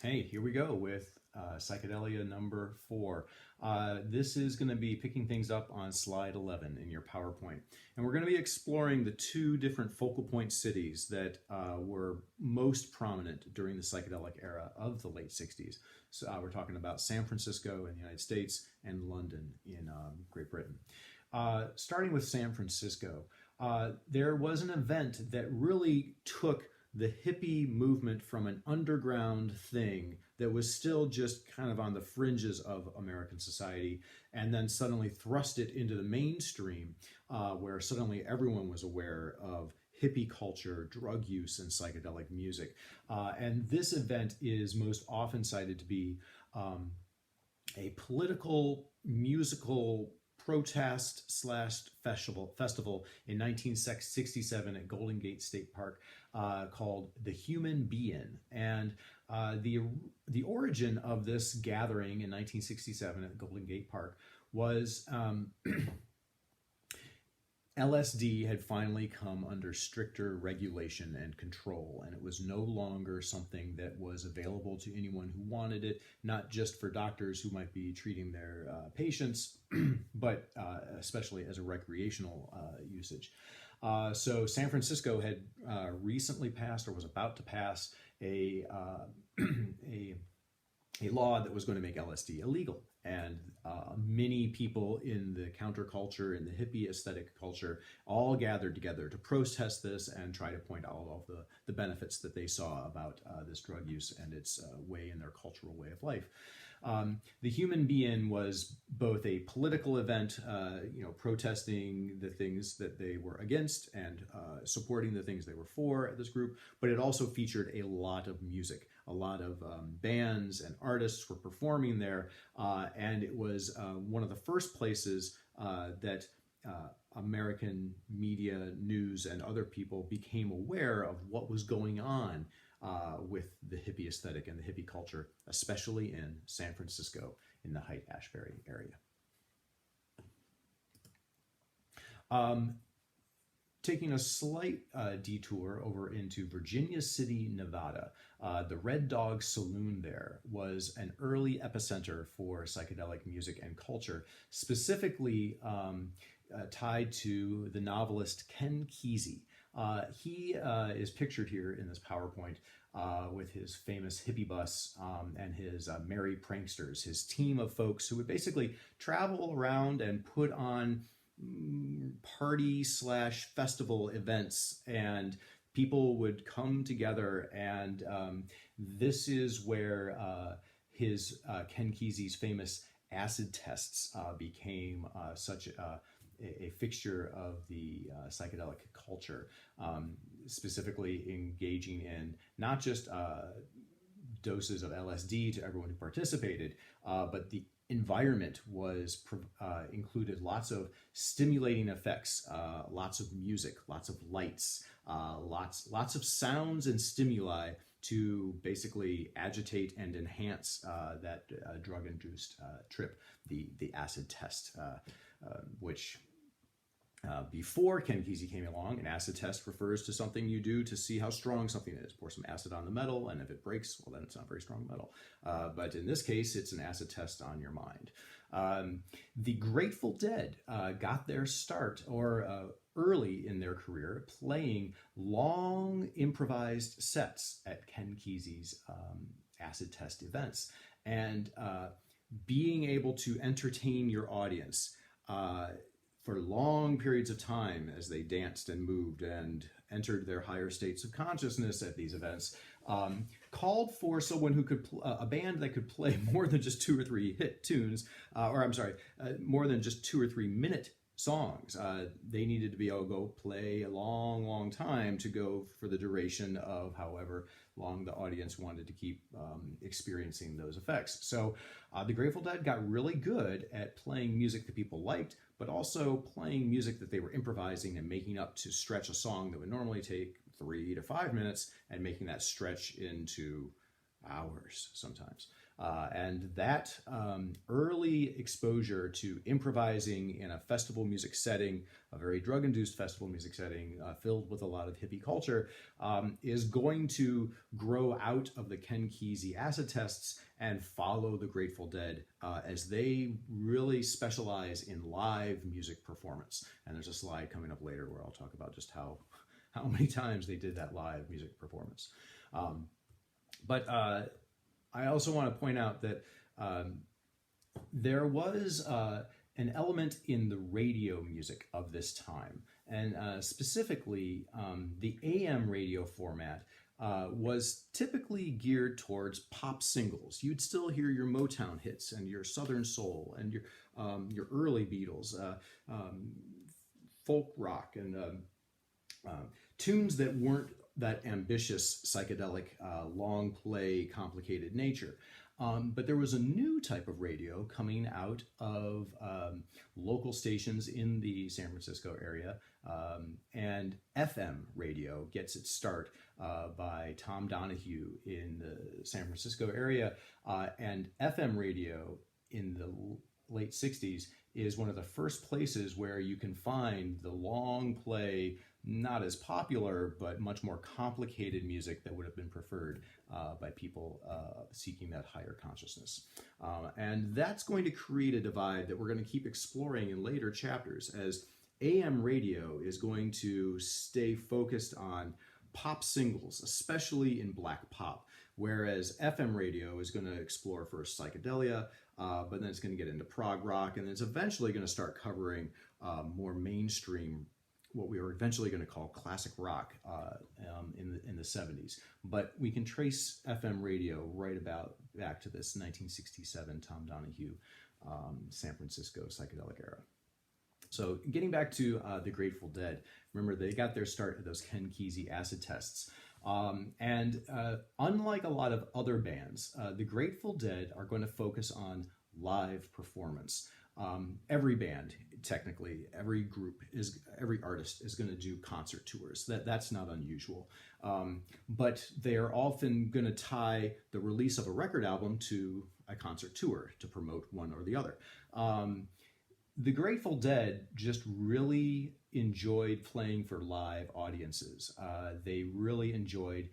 Hey, here we go with Psychedelia number 4. This is going to be picking things up on slide 11 in your PowerPoint. And we're going to be exploring the two different focal point cities that were most prominent during the psychedelic era of the late 60s. So we're talking about San Francisco in the United States and London in Great Britain. Starting with San Francisco, there was an event that really took the hippie movement from an underground thing that was still just kind of on the fringes of American society, and then suddenly thrust it into the mainstream, where suddenly everyone was aware of hippie culture, drug use, and psychedelic music. And this event is most often cited to be a political, musical protest slash festival in 1967 at Golden Gate State Park called The Human Being. And the origin of this gathering in 1967 at Golden Gate Park was LSD had finally come under stricter regulation and control, and it was no longer something that was available to anyone who wanted it, not just for doctors who might be treating their patients, but especially as a recreational usage. So San Francisco had recently passed, or was about to pass, a law that was going to make LSD illegal. And many people in the counterculture, in the hippie aesthetic culture, all gathered together to protest this and try to point out all of the benefits that they saw about this drug use and its way in their cultural way of life. The Human Being was both a political event, protesting the things that they were against and supporting the things they were for at this group, but it also featured a lot of music. A lot of bands and artists were performing there, and it was one of the first places that American media, news, and other people became aware of what was going on with the hippie aesthetic and the hippie culture, especially in San Francisco in the Haight-Ashbury area. Taking a slight detour over into Virginia City, Nevada, the Red Dog Saloon there was an early epicenter for psychedelic music and culture, specifically tied to the novelist Ken Kesey. He is pictured here in this PowerPoint with his famous hippie bus and his merry pranksters, his team of folks who would basically travel around and put on party slash festival events, and people would come together, and this is where his Ken Kesey's famous acid tests became such a fixture of the psychedelic culture, specifically engaging in not just doses of LSD to everyone who participated, but the environment was included lots of stimulating effects, lots of music, lots of lights, lots of sounds and stimuli to basically agitate and enhance that drug-induced trip, the acid test, which before Ken Kesey came along, an acid test refers to something you do to see how strong something is. Pour some acid on the metal, and if it breaks, well, then it's not very strong metal. But in this case, it's an acid test on your mind. The Grateful Dead got their start, or early in their career, playing long improvised sets at Ken Kesey's acid test events. And being able to entertain your audience for long periods of time as they danced and moved and entered their higher states of consciousness at these events, called for someone who could, a band that could play more than just 2 or 3 hit tunes, more than just 2 or 3 minute songs. They needed to be able to go play a long, long time to go for the duration of however long the audience wanted to keep experiencing those effects. So the Grateful Dead got really good at playing music that people liked, but also playing music that they were improvising and making up to stretch a song that would normally take 3 to 5 minutes and making that stretch into hours sometimes. And that early exposure to improvising in a festival music setting, a very drug-induced festival music setting filled with a lot of hippie culture, is going to grow out of the Ken Kesey acid tests and follow the Grateful Dead as they really specialize in live music performance. And there's a slide coming up later where I'll talk about just how many times they did that live music performance. But I also want to point out that there was an element in the radio music of this time, and specifically the AM radio format was typically geared towards pop singles. You'd still hear your Motown hits and your Southern Soul and your early Beatles, folk rock, and tunes that weren't that ambitious, psychedelic, long play, complicated nature. But there was a new type of radio coming out of local stations in the San Francisco area, and FM radio gets its start by Tom Donahue in the San Francisco area, and FM radio in the late 60s is one of the first places where you can find the long play, not as popular, but much more complicated music that would have been preferred by people seeking that higher consciousness. And that's going to create a divide that we're going to keep exploring in later chapters, as AM radio is going to stay focused on pop singles, especially in black pop, whereas FM radio is going to explore first psychedelia, but then it's going to get into prog rock, and then it's eventually going to start covering more mainstream, what we were eventually going to call classic rock in the 70s. But we can trace FM radio right about back to this 1967 Tom Donahue San Francisco psychedelic era. So getting back to the Grateful Dead, remember they got their start at those Ken Kesey acid tests. And unlike a lot of other bands, the Grateful Dead are going to focus on live performance. Every band, technically, every group, every artist is going to do concert tours. That's not unusual. But they are often going to tie the release of a record album to a concert tour to promote one or the other. The Grateful Dead just really enjoyed playing for live audiences. They really enjoyed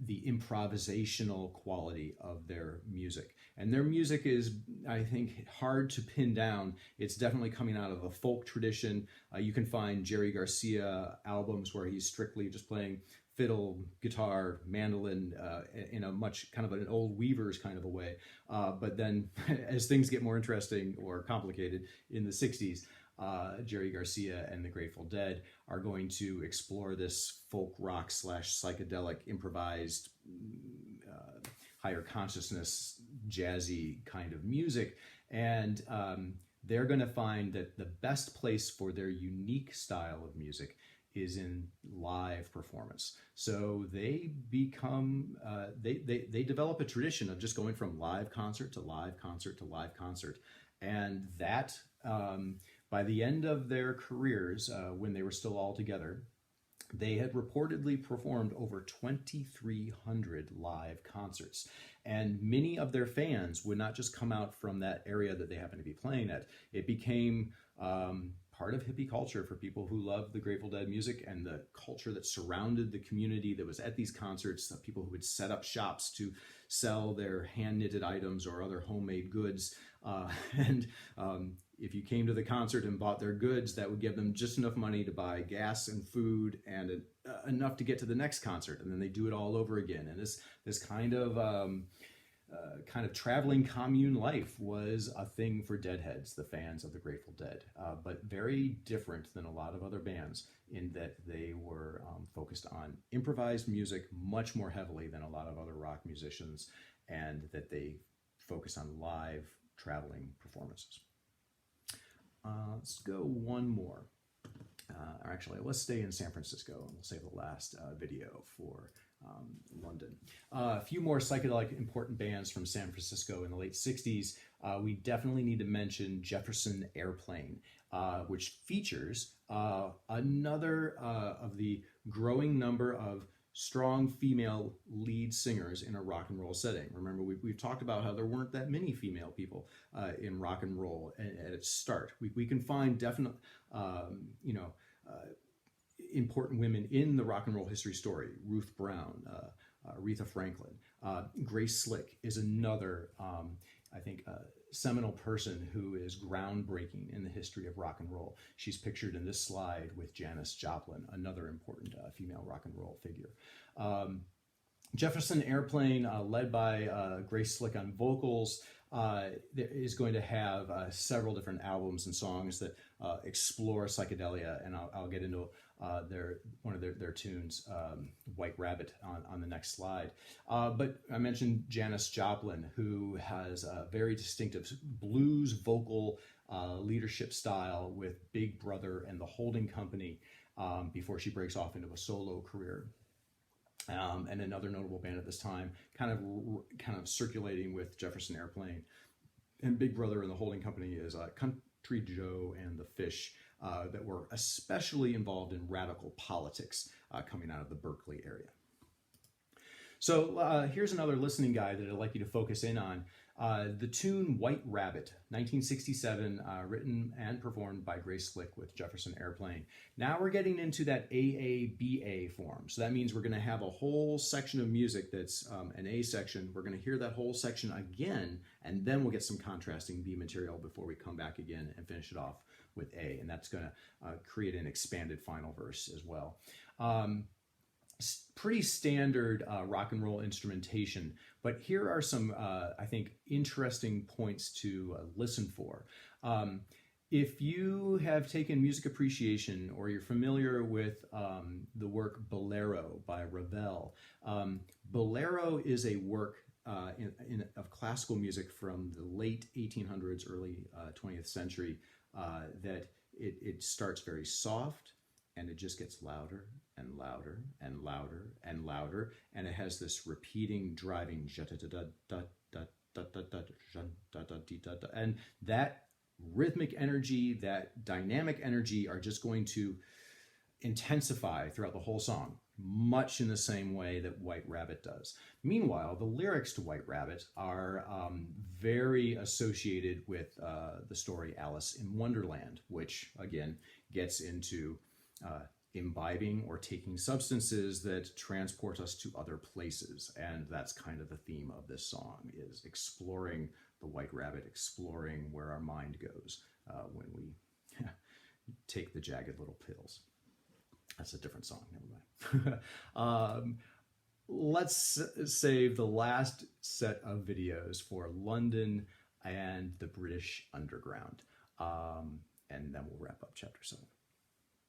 the improvisational quality of their music. And their music is, I think, hard to pin down. It's definitely coming out of a folk tradition. You can find Jerry Garcia albums where he's strictly just playing fiddle, guitar, mandolin in a much kind of an old Weavers kind of a way. But then as things get more interesting or complicated in the 60s, Jerry Garcia and the Grateful Dead are going to explore this folk rock / psychedelic improvised higher consciousness jazzy kind of music, and they're going to find that the best place for their unique style of music is in live performance. So they become they develop a tradition of just going from live concert to live concert to live concert, and that by the end of their careers, when they were still all together, they had reportedly performed over 2,300 live concerts. And many of their fans would not just come out from that area that they happened to be playing at. It became part of hippie culture for people who loved the Grateful Dead music and the culture that surrounded the community that was at these concerts, people who would set up shops to sell their hand-knitted items or other homemade goods. If you came to the concert and bought their goods, that would give them just enough money to buy gas and food and enough to get to the next concert, and then they do it all over again. And this kind of traveling commune life was a thing for Deadheads, the fans of the Grateful Dead, but very different than a lot of other bands in that they were focused on improvised music much more heavily than a lot of other rock musicians, and that they focused on live traveling performances. Let's go one more. Or actually, let's stay in San Francisco, and we'll save the last video for London. A few more psychedelic important bands from San Francisco in the late 60s. We definitely need to mention Jefferson Airplane, which features another of the growing number of strong female lead singers in a rock and roll setting. Remember, we've talked about how there weren't that many female people in rock and roll at its start. We can find definite, important women in the rock and roll history story. Ruth Brown, Aretha Franklin. Grace Slick is another, seminal person who is groundbreaking in the history of rock and roll. She's pictured in this slide with Janis Joplin, another important female rock and roll figure. Jefferson Airplane, led by Grace Slick on vocals, is going to have several different albums and songs that explore psychedelia, and I'll get into one of their tunes, White Rabbit, on the next slide. But I mentioned Janis Joplin, who has a very distinctive blues vocal leadership style with Big Brother and the Holding Company before she breaks off into a solo career. And another notable band at this time, kind of circulating with Jefferson Airplane and Big Brother and the Holding Company, is Country Joe and the Fish, that were especially involved in radical politics coming out of the Berkeley area. So here's another listening guide that I'd like you to focus in on. The tune White Rabbit, 1967, written and performed by Grace Slick with Jefferson Airplane. Now we're getting into that AABA form. So that means we're going to have a whole section of music that's an A section. We're going to hear that whole section again, and then we'll get some contrasting B material before we come back again and finish it off with A. And that's going to create an expanded final verse as well. Pretty standard rock and roll instrumentation, but here are some, interesting points to listen for. If you have taken music appreciation or you're familiar with the work Bolero by Ravel, Bolero is a work of classical music from the late 1800s, early 20th century, that it starts very soft and it just gets louder and louder and louder and louder, and it has this repeating, driving, and that rhythmic energy, that dynamic energy are just going to intensify throughout the whole song, much in the same way that White Rabbit does. Meanwhile, the lyrics to White Rabbit are very associated with the story Alice in Wonderland, which again gets into imbibing or taking substances that transport us to other places. And that's kind of the theme of this song, is exploring the White Rabbit, exploring where our mind goes when we take the jagged little pills. That's a different song, never mind. Let's save the last set of videos for London and the British Underground. And then we'll wrap up chapter 7.